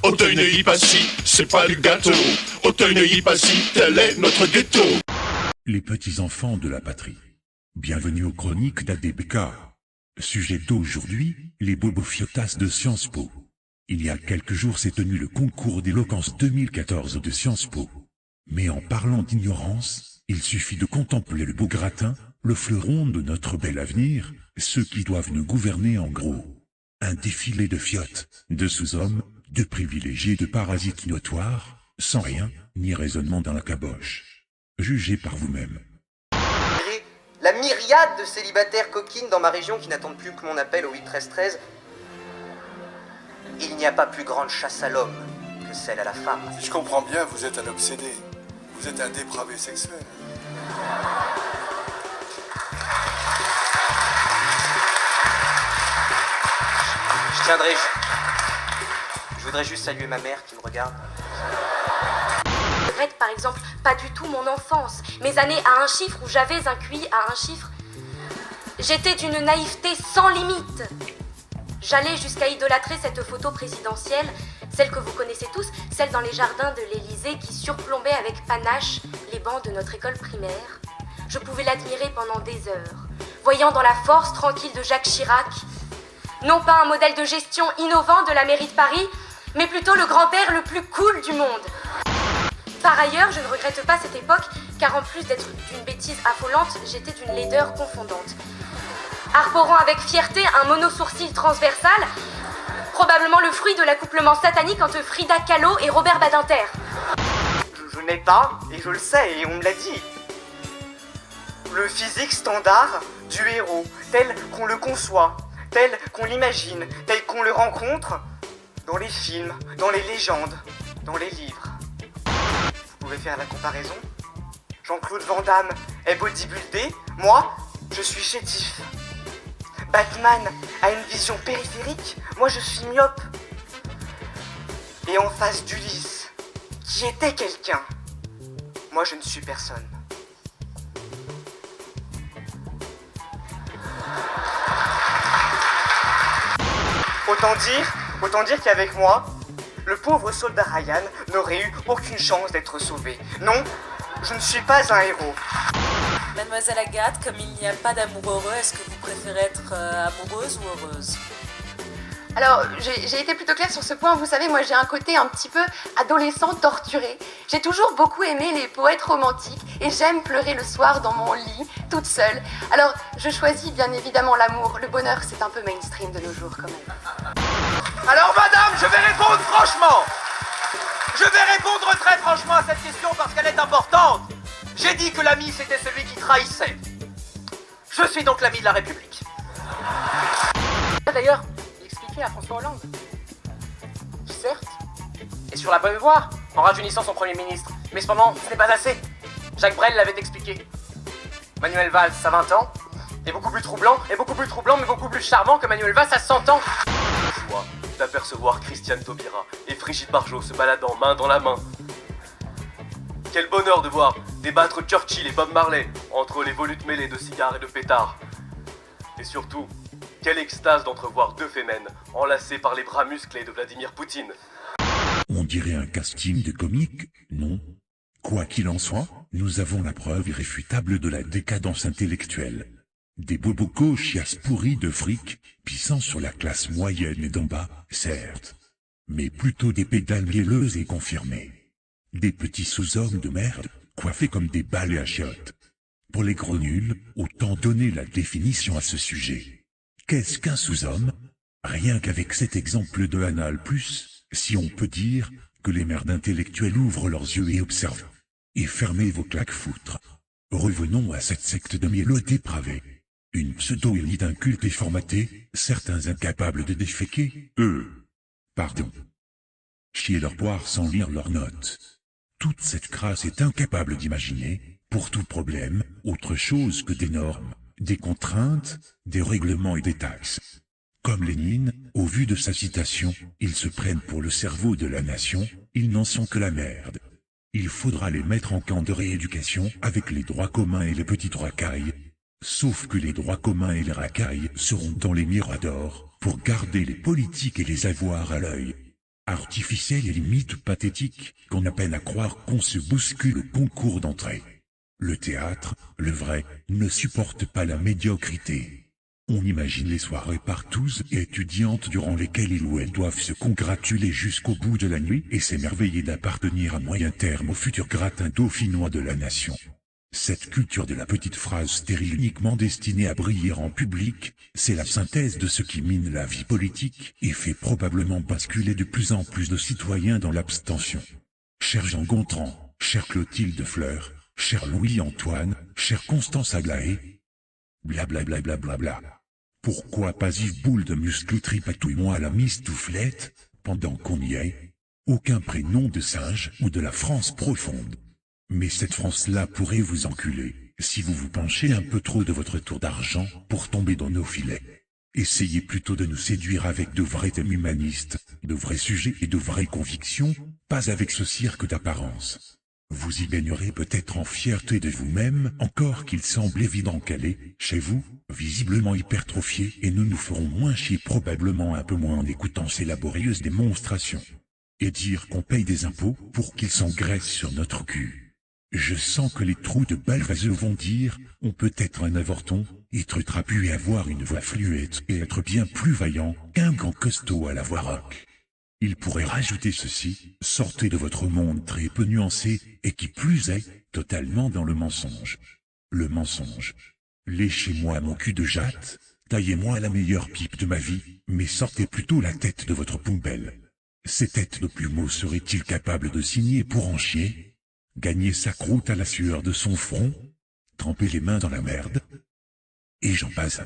Auteuil-Neuilly-Passy, c'est pas du gâteau. Auteuil-Neuilly-Passy, tel est notre ghetto. Les petits-enfants de la patrie. Bienvenue aux chroniques d'ADBK. Sujet d'aujourd'hui, les bobofiotas de Sciences Po. Il y a quelques jours s'est tenu le concours d'éloquence 2014 de Sciences Po. Mais en parlant d'ignorance, il suffit de contempler le beau gratin, le fleuron de notre bel avenir, ceux qui doivent nous gouverner en gros. Un défilé de fiottes, de sous-hommes, de privilégiés, de parasites notoires, sans rien, ni raisonnement dans la caboche. Jugez par vous-même. La myriade de célibataires coquines dans ma région qui n'attendent plus que mon appel au 8-13-13. Il n'y a pas plus grande chasse à l'homme que celle à la femme. Si je comprends bien, vous êtes un obsédé. Vous êtes un dépravé sexuel. Je tiendrai. Je voudrais juste saluer ma mère qui me regarde. Je regrette par exemple pas du tout mon enfance, mes années à un chiffre où j'avais un QI à un chiffre. J'étais d'une naïveté sans limite. J'allais jusqu'à idolâtrer cette photo présidentielle, celle que vous connaissez tous, celle dans les jardins de l'Élysée qui surplombait avec panache les bancs de notre école primaire. Je pouvais l'admirer pendant des heures, voyant dans la force tranquille de Jacques Chirac, non pas un modèle de gestion innovant de la mairie de Paris, mais plutôt le grand-père le plus cool du monde. Par ailleurs, je ne regrette pas cette époque, car en plus d'être d'une bêtise affolante, j'étais d'une laideur confondante. Arborant avec fierté un mono-sourcil transversal, probablement le fruit de l'accouplement satanique entre Frida Kahlo et Robert Badinter. Je n'ai pas, et je le sais, et on me l'a dit, le physique standard du héros, tel qu'on le conçoit, tel qu'on l'imagine, tel qu'on le rencontre dans les films, dans les légendes, dans les livres. Vous pouvez faire la comparaison. Jean-Claude Van Damme est bodybuildé, moi, je suis chétif. Batman a une vision périphérique, moi je suis myope. Et en face d'Ulysse, qui était quelqu'un, moi je ne suis personne. Autant dire qu'avec moi, le pauvre soldat Ryan n'aurait eu aucune chance d'être sauvé. Non, je ne suis pas un héros. Mademoiselle Agathe, comme il n'y a pas d'amour heureux, est-ce que vous préférez être amoureuse ou heureuse? Alors, j'ai été plutôt claire sur ce point. Vous savez, moi j'ai un côté un petit peu adolescent torturé. J'ai toujours beaucoup aimé les poètes romantiques et j'aime pleurer le soir dans mon lit, toute seule. Alors, je choisis bien évidemment l'amour. Le bonheur, c'est un peu mainstream de nos jours quand même. Alors madame, je vais répondre franchement. Je vais répondre très franchement à cette question parce qu'elle est importante. J'ai dit que l'ami c'était celui qui trahissait. Je suis donc l'ami de la République. D'ailleurs, à François Hollande. Certes, et sur la bonne voie, en rajeunissant son Premier ministre. Mais cependant, ce n'est pas assez. Jacques Brel l'avait expliqué. Manuel Valls, à 20 ans, est beaucoup plus troublant, mais beaucoup plus charmant que Manuel Valls à 100 ans. Joie d'apercevoir Christiane Taubira et Brigitte Bardot se baladant main dans la main. Quel bonheur de voir débattre Churchill et Bob Marley entre les volutes mêlées de cigares et de pétards. Et surtout, quelle extase d'entrevoir deux fémènes enlacées par les bras musclés de Vladimir Poutine. On dirait un casting de comique, non? Quoi qu'il en soit, nous avons la preuve irréfutable de la décadence intellectuelle. Des bobocos chiasses pourris de fric, pissant sur la classe moyenne et d'en bas, certes. Mais plutôt des pédales mielleuses et confirmées. Des petits sous-hommes de merde, coiffés comme des balais à chiottes. Pour les gros nuls, autant donner la définition à ce sujet. Qu'est-ce qu'un sous-homme? Rien qu'avec cet exemple de Anal+, si on peut dire que les merdes intellectuelles ouvrent leurs yeux et observent. Et fermez vos claques-foutres. Revenons à cette secte de mielleux dépravés. Une pseudo-élite inculte et formatée, certains incapables de déféquer, chier leur poire sans lire leurs notes. Toute cette crasse est incapable d'imaginer, pour tout problème, autre chose que des normes, des contraintes, des règlements et des taxes. Comme Lénine, au vu de sa citation, ils se prennent pour le cerveau de la nation, ils n'en sont que la merde. Il faudra les mettre en camp de rééducation avec les droits communs et les petites racailles. Sauf que les droits communs et les racailles seront dans les miradors pour garder les politiques et les avoirs à l'œil. Artificiel et limite pathétique qu'on a peine à croire qu'on se bouscule au concours d'entrée. Le théâtre, le vrai, ne supporte pas la médiocrité. On imagine les soirées partous et étudiantes durant lesquelles ils ou elles doivent se congratuler jusqu'au bout de la nuit et s'émerveiller d'appartenir à moyen terme au futur gratin dauphinois de la nation. Cette culture de la petite phrase stérile uniquement destinée à briller en public, c'est la synthèse de ce qui mine la vie politique et fait probablement basculer de plus en plus de citoyens dans l'abstention. Cher Jean Gontran, cher Clotilde Fleur, cher Louis-Antoine, cher Constance Aglaé, blablabla. Pourquoi pas Yves Boule de muscles tripatouille-moi à la mistouflette, pendant qu'on y est? Aucun prénom de singe ou de la France profonde. Mais cette France-là pourrait vous enculer, si vous vous penchez un peu trop de votre tour d'argent pour tomber dans nos filets. Essayez plutôt de nous séduire avec de vrais thèmes humanistes, de vrais sujets et de vraies convictions, pas avec ce cirque d'apparence. Vous y baignerez peut-être en fierté de vous-même, encore qu'il semble évident qu'elle est, chez vous, visiblement hypertrophiée, et nous nous ferons moins chier probablement un peu moins en écoutant ces laborieuses démonstrations. Et dire qu'on paye des impôts pour qu'ils s'engraissent sur notre cul. Je sens que les trous de balle vaseux vont dire, on peut être un avorton, être trapu et avoir une voix fluette et être bien plus vaillant qu'un grand costaud à la voix rock. Il pourrait rajouter ceci, sortez de votre monde très peu nuancé, et qui plus est, totalement dans le mensonge. Le mensonge. Léchez-moi mon cul de jatte, taillez-moi la meilleure pipe de ma vie, mais sortez plutôt la tête de votre poubelle. Ces têtes de plumeaux seraient-ils capables de signer pour en chier? Gagner sa croûte à la sueur de son front? Tremper les mains dans la merde? Et j'en passe.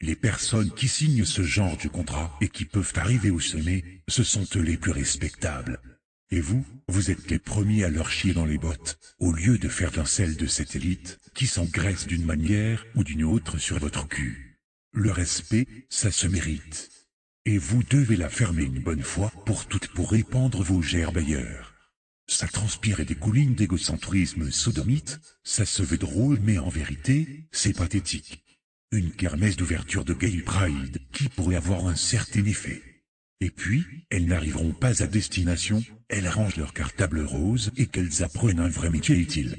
Les personnes qui signent ce genre de contrat et qui peuvent arriver au sommet, ce sont eux les plus respectables. Et vous, vous êtes les premiers à leur chier dans les bottes, au lieu de faire d'un sel de cette élite, qui s'engraisse d'une manière ou d'une autre sur votre cul. Le respect, ça se mérite. Et vous devez la fermer une bonne fois pour toutes pour répandre vos gerbes ailleurs. Ça transpire et découline d'égocentrisme sodomite, ça se veut drôle mais en vérité, c'est pathétique. Une kermesse d'ouverture de Gay Pride qui pourrait avoir un certain effet. Et puis, elles n'arriveront pas à destination, elles rangent leur cartable rose et qu'elles apprennent un vrai métier utile.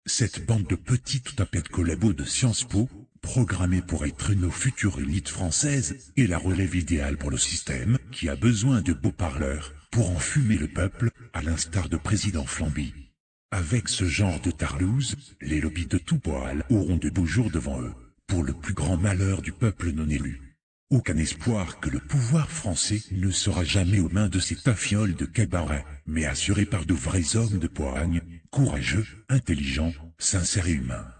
Cette bande de petites tapettes collabos de Sciences Po, programmée pour être nos futures élites françaises, est la relève idéale pour le système qui a besoin de beaux parleurs pour enfumer le peuple, à l'instar de président Flamby. Avec ce genre de tarlouse, les lobbies de tout poil auront de beaux jours devant eux, pour le plus grand malheur du peuple non élu. Aucun espoir que le pouvoir français ne sera jamais aux mains de ces tafioles de cabaret, mais assuré par de vrais hommes de poigne, courageux, intelligents, sincères et humains.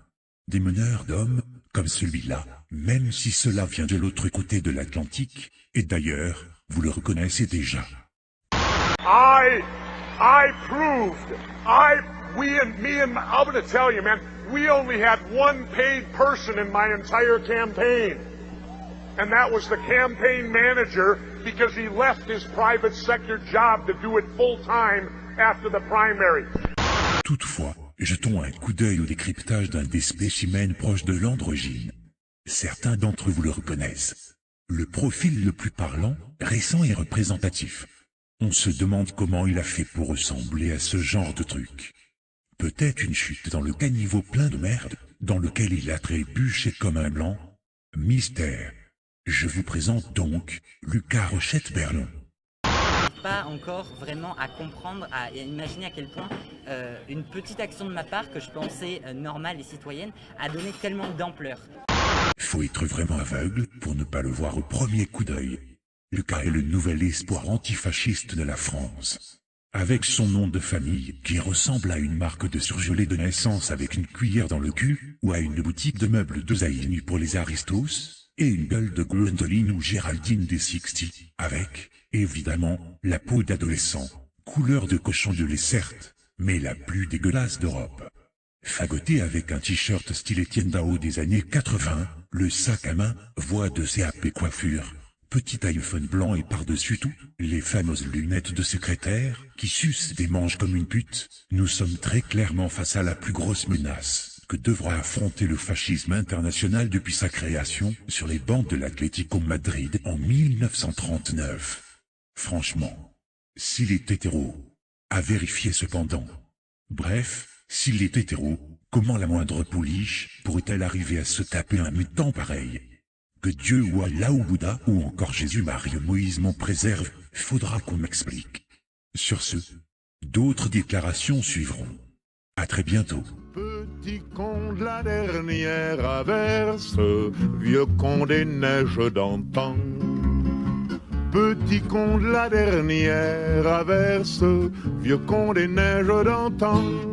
Des meneurs d'hommes, comme celui-là, même si cela vient de l'autre côté de l'Atlantique, et d'ailleurs, vous le reconnaissez déjà. I proved, I'm gonna tell you, man, we only had one paid person in my entire campaign. And that was the campaign manager because he left his private sector job to do it full time after the primary. Toutefois, jetons un coup d'œil au décryptage d'un des spécimens proches de l'androgyne. Certains d'entre vous le reconnaissent. Le profil le plus parlant, récent et représentatif. On se demande comment il a fait pour ressembler à ce genre de truc. Peut-être une chute dans le caniveau plein de merde, dans lequel il a trébuché comme un blanc. Mystère. Je vous présente donc Lucas Rochette-Berlon. Pas encore vraiment à comprendre, à imaginer à quel point une petite action de ma part que je pensais normale et citoyenne a donné tellement d'ampleur. Faut être vraiment aveugle pour ne pas le voir au premier coup d'œil. Lucas est le nouvel espoir antifasciste de la France. Avec son nom de famille qui ressemble à une marque de surgelé de naissance avec une cuillère dans le cul, ou à une boutique de meubles de Zaïnu pour les aristos, et une gueule de Gwendoline ou Géraldine des 60, avec, évidemment, la peau d'adolescent, couleur de cochon de lait certes, mais la plus dégueulasse d'Europe. Fagoté avec un t-shirt style Etienne Dao des années 80, le sac à main, voix de CAP coiffure, petit iPhone blanc et par-dessus tout, les fameuses lunettes de secrétaire, qui sucent des manches comme une pute, nous sommes très clairement face à la plus grosse menace que devra affronter le fascisme international depuis sa création sur les bancs de l'Atlético Madrid en 1939. Franchement, s'il est hétéro, à vérifier cependant. Bref, s'il est hétéro, comment la moindre pouliche pourrait-elle arriver à se taper un mutant pareil? Que Dieu ou Allah ou Bouddha ou encore Jésus, Marie ou Moïse m'en préserve, faudra qu'on m'explique. Sur ce, d'autres déclarations suivront. À très bientôt. Petit con de la dernière averse, vieux con des neiges d'antan. Petit con de la dernière averse, vieux con des neiges d'antan.